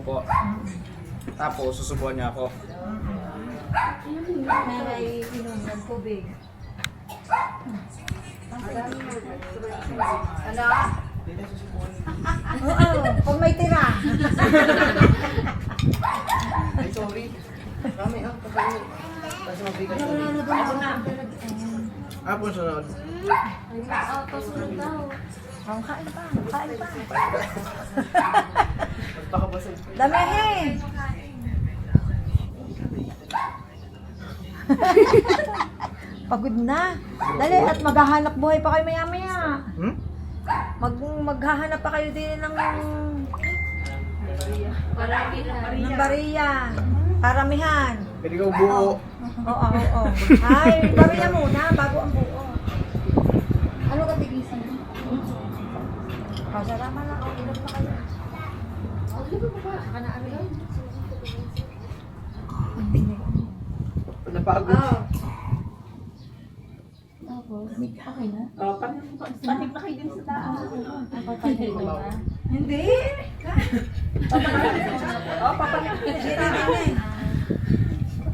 Opo. Tapos, susubuan niya ako. May inom ng tubig. Ano? Oo, kung may tira. Ay, sorry. Kami, kapag kasi mabigat Wala na doon ako na. po sunod. Kasunod daw. Oh, kain pa, kain pa. Pakabasag. Damihin! Pagod na. Dali, at maghahanap buhay pa kayo maya-maya. Hmm? Maghahanap pa kayo din ng bariya. Paramihan. Pwede ka buo. Oo. Ay, bariya muna bago ang buo. Ano ka tigisan? Pasarama na. O, inom na kayo. Saka na ano yun? Napagod. Tapos, okay na? Panig na kayo din sa taas. Papanig na? Hindi! Papanig.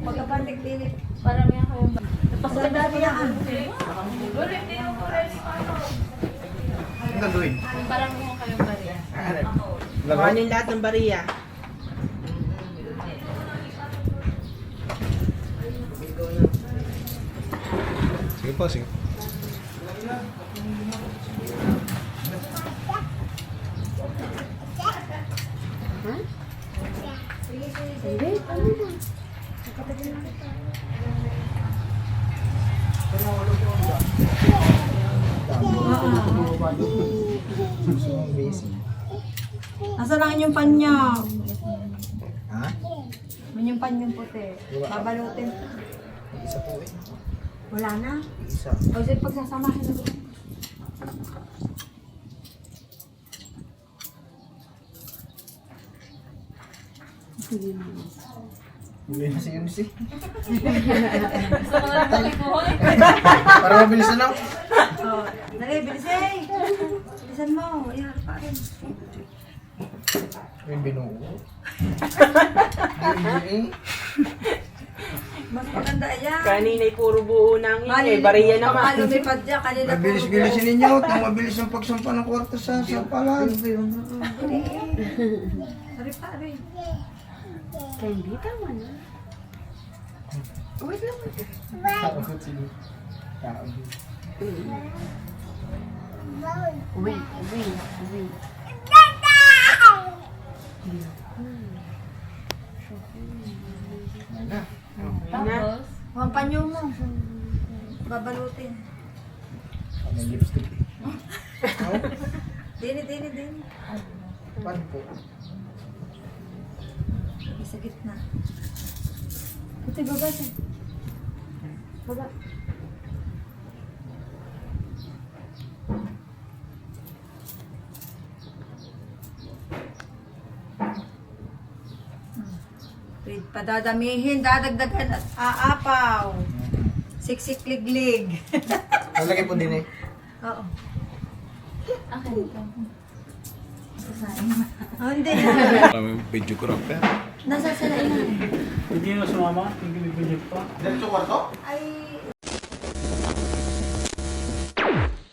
Magkapandig-dinig. Parang yan kayo. Pagkadami yan. Ang gagawin? Parang mo kayo ba rin? Kuhanin lahat ng bariya. Sige po, sige. Nasaan ang inyong panyo? Ha? Inyong panyong puti. Babalutin. Isa po eh. Wala na. Isa. O sige, pagsasamahin na. Hindi na si Eunice eh. Gusto ko na lang buhay. Para mabilis na lang. Oh, dali, bilisay. Bilisan mo. Ayan, pa rin. May binuo. Hindi eh. Mas maganda yan. Kanina'y puro buo nang eh. Bariya Baka naman. lumipad dyan. Kanina Mabilis-bilisin ninyo. Kung mabilis ang pagsampa ng kwarto sa sampalan. Ari pa, ari. Hindi, tama na. Wait lang. Takot sila. Takot. Wait. Wala. Tapos, Ang panyo mo. Babalutin. May lipstick. Dini. Paano po? Sa gitna. Ito, baba siya. Baba. Wait, padadamihin, dadagdagan at aapaw. Siksik liglig. Nalagay po din eh. Oo. akin ito. Oh, hindi. Videographer. Nasa sila ina. Hindi na sumama. Hindi na pa. Dito kwarto? Ay,